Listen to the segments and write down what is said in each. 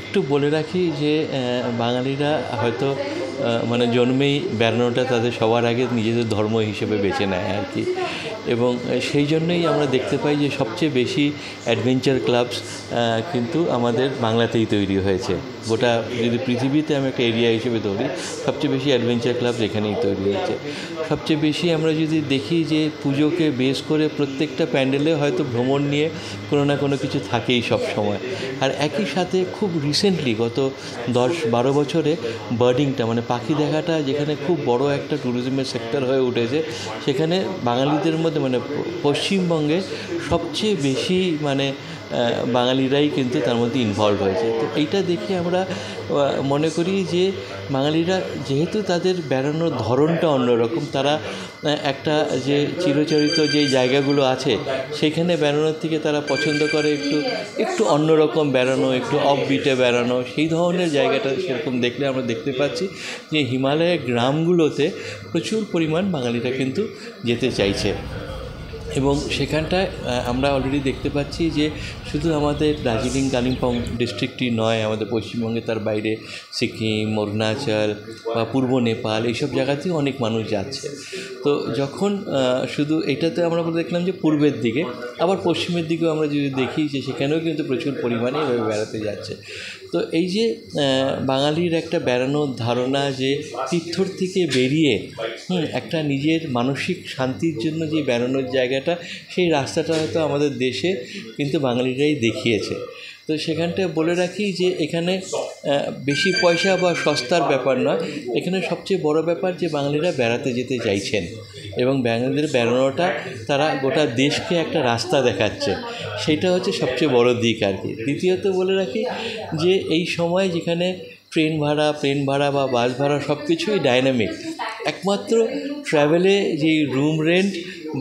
একটু বলে রাখি যে বাঙালিরা হয়তো মানে জন্মেই বেড়ানোটা তাদের সবার আগে নিজেদের ধর্ম হিসেবে বেছে নেয় আর কি, এবং সেই জন্যই আমরা দেখতে পাই যে সবচেয়ে বেশি অ্যাডভেঞ্চার ক্লাবস কিন্তু আমাদের বাংলাতেই তৈরি হয়েছে। গোটা যদি পৃথিবীতে আমি একটা এরিয়া হিসেবে ধরি, সবচেয়ে বেশি অ্যাডভেঞ্চার ক্লাবস এখানেই তৈরি হয়েছে। সবচেয়ে বেশি আমরা যদি দেখি যে পুজোকে বেস করে প্রত্যেকটা প্যান্ডেলে হয়তো ভ্রমণ নিয়ে কোনো না কোনো কিছু থাকেই সব সময়। আর একই সাথে খুব রিসেন্টলি গত 10-12 বছরে বার্ডিংটা মানে পাখি দেখাটা যেখানে খুব বড় একটা ট্যুরিজমের সেক্টর হয়ে উঠেছে, সেখানে বাঙালিদের মধ্যে মানে পশ্চিমবঙ্গে সবচেয়ে বেশি মানে বাঙালিরাই কিন্তু তার মধ্যে ইনভলভ হয়েছে। তো এইটা দেখে আমরা মনে করি যে বাঙালিরা যেহেতু তাদের বেড়ানোর ধরনটা অন্যরকম, তারা একটা যে চিরচরিত যেই জায়গাগুলো আছে সেখানে বেড়ানোর থেকে তারা পছন্দ করে একটু অন্যরকম বেড়ানো, একটু অফবিটে বেড়ানো। সেই ধরনের জায়গাটা সেরকম দেখলে আমরা দেখতে পাচ্ছি যে হিমালয়ের গ্রামগুলোতে প্রচুর পরিমাণ বাঙালিরা কিন্তু যেতে চাইছে, এবং সেখানটায় আমরা অলরেডি দেখতে পাচ্ছি যে শুধু আমাদের দার্জিলিং কালিম্পং ডিস্ট্রিক্টই নয়, আমাদের পশ্চিমবঙ্গে তার বাইরে সিকিম, অরুণাচল বা পূর্ব নেপাল এইসব জায়গাতেও অনেক মানুষ যাচ্ছে। তো যখন শুধু এটাতে আমরা দেখলাম যে পূর্বের দিকে, আবার পশ্চিমের দিকেও আমরা যদি দেখি যে সেখানেও কিন্তু প্রচুর পরিমাণে এভাবে বেড়াতে যাচ্ছে। তো এই যে বাঙালির একটা বেড়ানোর ধারণা যে তীর্থর থেকে বেরিয়ে একটা নিজের মানসিক শান্তির জন্য যে বেড়ানোর জায়গাটা, সেই রাস্তাটা হয়তো আমাদের দেশে কিন্তু বাঙালিরাই দেখিয়েছে। তো সেখানটায় বলে রাখি যে এখানে বেশি পয়সা বা সস্তার ব্যাপার নয়, এখানে সবচেয়ে বড় ব্যাপার যে বাঙালিরা বেড়াতে যেতে চাইছেন, এবং বাঙালিদের বেড়ানোটা তারা গোটা দেশকে একটা রাস্তা দেখাচ্ছে, সেইটা হচ্ছে সবচেয়ে বড় দিক আর কি। দ্বিতীয়ত বলে রাখি যে এই সময় যেখানে ট্রেন ভাড়া, প্লেন ভাড়া বা বাস ভাড়া সব কিছুই ডাইনামিক, একমাত্র ট্রাভেলে যেই রুম রেন্ট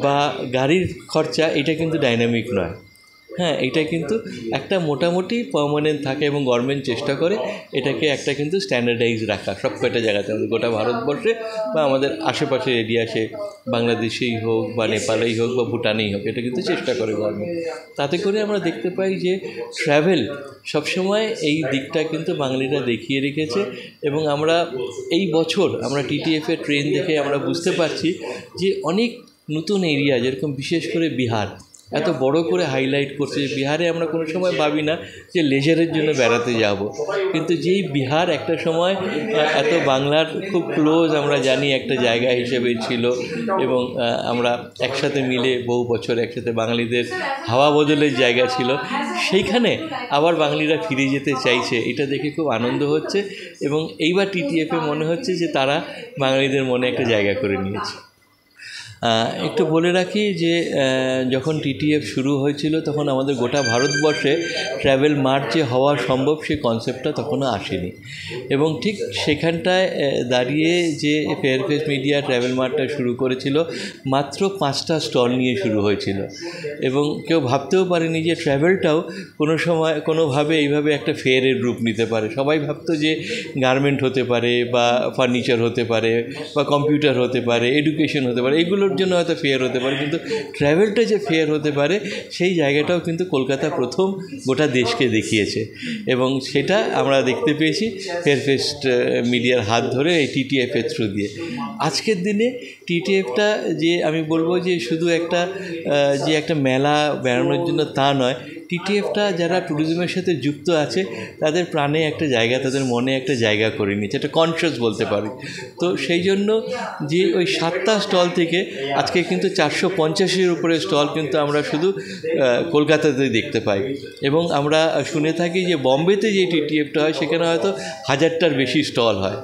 বা গাড়ির খরচা এটা কিন্তু ডাইনামিক নয়। হ্যাঁ, এটা কিন্তু একটা মোটামুটি পার্মানেন্ট থাকে, এবং গভর্নমেন্ট চেষ্টা করে এটাকে একটা কিন্তু স্ট্যান্ডার্ডাইজ রাখা সব কয়টা জায়গাতে, আমাদের গোটা ভারতবর্ষে বা আমাদের আশেপাশের এরিয়া, সে বাংলাদেশেই হোক বা নেপালেই হোক বা ভুটানেই হোক, এটা কিন্তু চেষ্টা করে গভর্নমেন্ট। তাতে করে আমরা দেখতে পাই যে ট্রাভেল সবসময় এই দিকটা কিন্তু বাঙালিরা দেখিয়ে রেখেছে, এবং আমরা এই বছর আমরা টিটিএফের ট্রেন দেখে আমরা বুঝতে পারছি যে অনেক নতুন এরিয়া, যেরকম বিশেষ করে বিহার এত বড় করে হাইলাইট করছে। বিহারে আমরা কোনো সময় ভাবি না যে লেজারের জন্য বেড়াতে যাব, কিন্তু যেই বিহার একটা সময় এত বাংলার খুব ক্লোজ আমরা জানি একটা জায়গা হিসেবে ছিল, এবং আমরা একসাথে মিলে বহু বছর একসাথে বাঙালিদের হাওয়া বদলের জায়গা ছিল, সেইখানে আবার বাঙালিরা ফিরে যেতে চাইছে। এটা দেখে খুব আনন্দ হচ্ছে, এবং এইবার টিটিএফে মনে হচ্ছে যে তারা বাঙালিদের মনে একটা জায়গা করে নিয়েছে। একটু বলে রাখি যে যখন টিটিএফ শুরু হয়েছিল তখন আমাদের গোটা ভারতবর্ষে ট্র্যাভেল মার্ট যে হওয়া সম্ভব সেই কনসেপ্টটা তখনও আসেনি, এবং ঠিক সেখানটায় দাঁড়িয়ে যে ফেয়ারফেস মিডিয়া ট্র্যাভেল মার্টটা শুরু করেছিল মাত্র 5টা স্টল নিয়ে শুরু হয়েছিল, এবং কেউ ভাবতেও পারেনি যে ট্র্যাভেলটাও কোনো সময় কোনোভাবে এইভাবে একটা ফেয়ারের রূপ নিতে পারে। সবাই ভাবতো যে গার্মেন্ট হতে পারে বা ফার্নিচার হতে পারে বা কম্পিউটার হতে পারে, এডুকেশন হতে পারে, এগুলোর জন্য হয়তো ফেয়ার হতে পারে, কিন্তু ট্র্যাভেলটা যে ফেয়ার হতে পারে সেই জায়গাটাও কিন্তু কলকাতা প্রথম গোটা দেশকে দেখিয়েছে, এবং সেটা আমরা দেখতে পেয়েছি ফেয়ারফেস মিডিয়ার হাত ধরে এই টিটিএফের থ্রু দিয়ে। আজকের দিনে টিটিএফটা যে আমি বলবো যে শুধু একটা মেলা বেড়ানোর জন্য তা নয়, টিটিএফটা যারা ট্যুরিজমের সাথে যুক্ত আছে তাদের প্রাণে একটা জায়গা, তাদের মনে একটা জায়গা করে নিচ্ছে, একটা কনসিয়াস বলতে পারি। তো সেই জন্য যে ওই 7টা স্টল থেকে আজকে কিন্তু 450-এর উপরে স্টল কিন্তু আমরা শুধু কলকাতাতেই দেখতে পাই, এবং আমরা শুনে থাকি যে বম্বেতে যে টিটিএফটা হয় সেখানে হয়তো 1000টার বেশি স্টল হয়।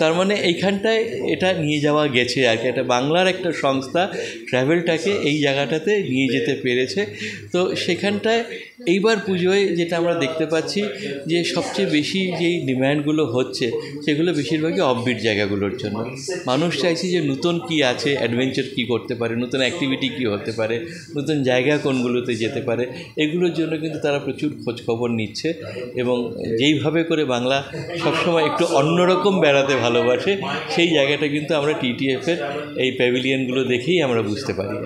তার মানে এইখানটায় এটা নিয়ে যাওয়া গেছে আর কি, একটা বাংলার একটা সংস্থা ট্র্যাভেলটাকে এই জায়গাটাতে নিয়ে যেতে পেরেছে। তো সেখানটায় এইবার পুজোয় যেটা আমরা দেখতে পাচ্ছি যে সবচেয়ে বেশি যেই ডিম্যান্ডগুলো হচ্ছে সেগুলো বেশিরভাগই অফবিট জায়গাগুলোর জন্য। মানুষ চাইছে যে নতুন কি আছে, অ্যাডভেঞ্চার কি করতে পারে, নতুন অ্যাক্টিভিটি কি হতে পারে, নতুন জায়গা কোনগুলোতে যেতে পারে, এগুলোর জন্য কিন্তু তারা প্রচুর খোঁজখবর নিচ্ছে, এবং যেইভাবে করে বাংলা সবসময় একটু অন্যরকম বেড়াতে ভালোবাসে সেই জায়গাটা কিন্তু আমরা টিটিএফের এই প্যাভিলিয়নগুলো দেখেই আমরা বুঝতে পারি।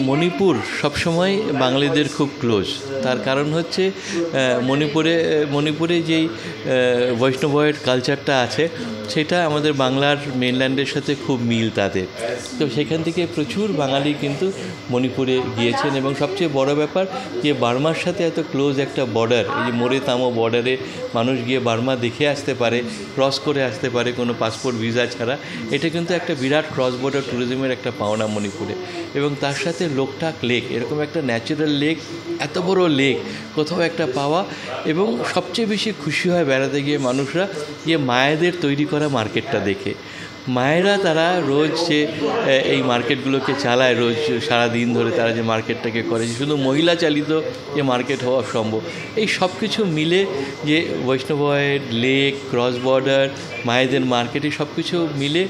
মণিপুর সবসময় বাঙালিদের খুব ক্লোজ, তার কারণ হচ্ছে মণিপুরে যেই বৈষ্ণবের কালচারটা আছে সেটা আমাদের বাংলার মেনল্যান্ডের সাথে খুব মিল তাদের। তো সেখান থেকে প্রচুর বাঙালি কিন্তু মণিপুরে গিয়েছেন এবং সবচেয়ে বড় ব্যাপার যে বার্মার সাথে এত ক্লোজ একটা বর্ডার, এই যে মোরে তামো বর্ডারে মানুষ গিয়ে বার্মা দেখে আসতে পারে, ক্রস করে আসতে পারে কোনো পাসপোর্ট ভিসা ছাড়া, এটা কিন্তু একটা বিরাট ক্রস বর্ডার ট্যুরিজমের একটা পাওনা মণিপুরে। এবং তার সাথে লোকটাক লেক, এরকম একটা ন্যাচারাল লেক, এত বড় লেক কোথাও একটা পাওয়া। এবং সবচেয়ে বেশি খুশি হয় বেড়াতে গিয়ে মানুষরা গিয়ে মায়েদের তৈরি করা মার্কেটটা দেখে। মায়েরা তারা রোজ যে এই মার্কেটগুলোকে চালায়, রোজ সারা দিন ধরে তারা যে মার্কেটটাকে করে, শুধু মহিলা চালিত যে মার্কেট হওয়া সম্ভব, এই সব কিছু মিলে যে বৈষ্ণবের লেক, ক্রস বর্ডার, মায়েদের মার্কেট, এই সব কিছু মিলে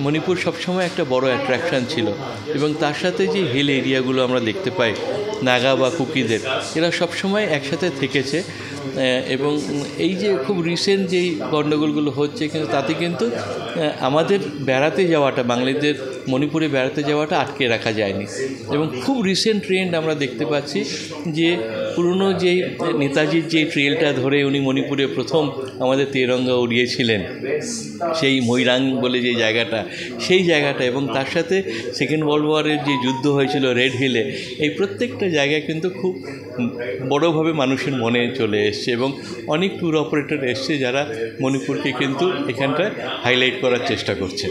মণিপুর সবসময় একটা বড় অ্যাট্রাকশান ছিল। এবং তার সাথে যে হিল এরিয়াগুলো আমরা দেখতে পাই, নাগা বা কুকিদের, এরা সবসময় একসাথে থেকেছে। এবং এই যে খুব রিসেন্ট যেই গণ্ডগোলগুলো হচ্ছে, কিন্তু তাতে কিন্তু আমাদের বেড়াতে যাওয়াটা, বাঙালিদের মণিপুরে বেড়াতে যাওয়াটা আটকে রাখা যায়নি। এবং খুব রিসেন্ট ট্রেন্ড আমরা দেখতে পাচ্ছি যে পুরনো যেই নেতাজির যে ট্রেলটা ধরে উনি মণিপুরে প্রথম আমাদের তেরঙ্গা উড়িয়েছিলেন, সেই মৈরাং বলে যে জায়গাটা, সেই জায়গাটা, এবং তার সাথে সেকেন্ড ওয়ার্ল্ড ওয়ারের যে যুদ্ধ হয়েছিল রেড হিলে, এই প্রত্যেকটা জায়গায় কিন্তু খুব বড়োভাবে মানুষের মনে চলে এসছে। এবং অনেক ট্যুর অপারেটর এসছে যারা মণিপুরকে কিন্তু এখানটায় হাইলাইট করার চেষ্টা করছে।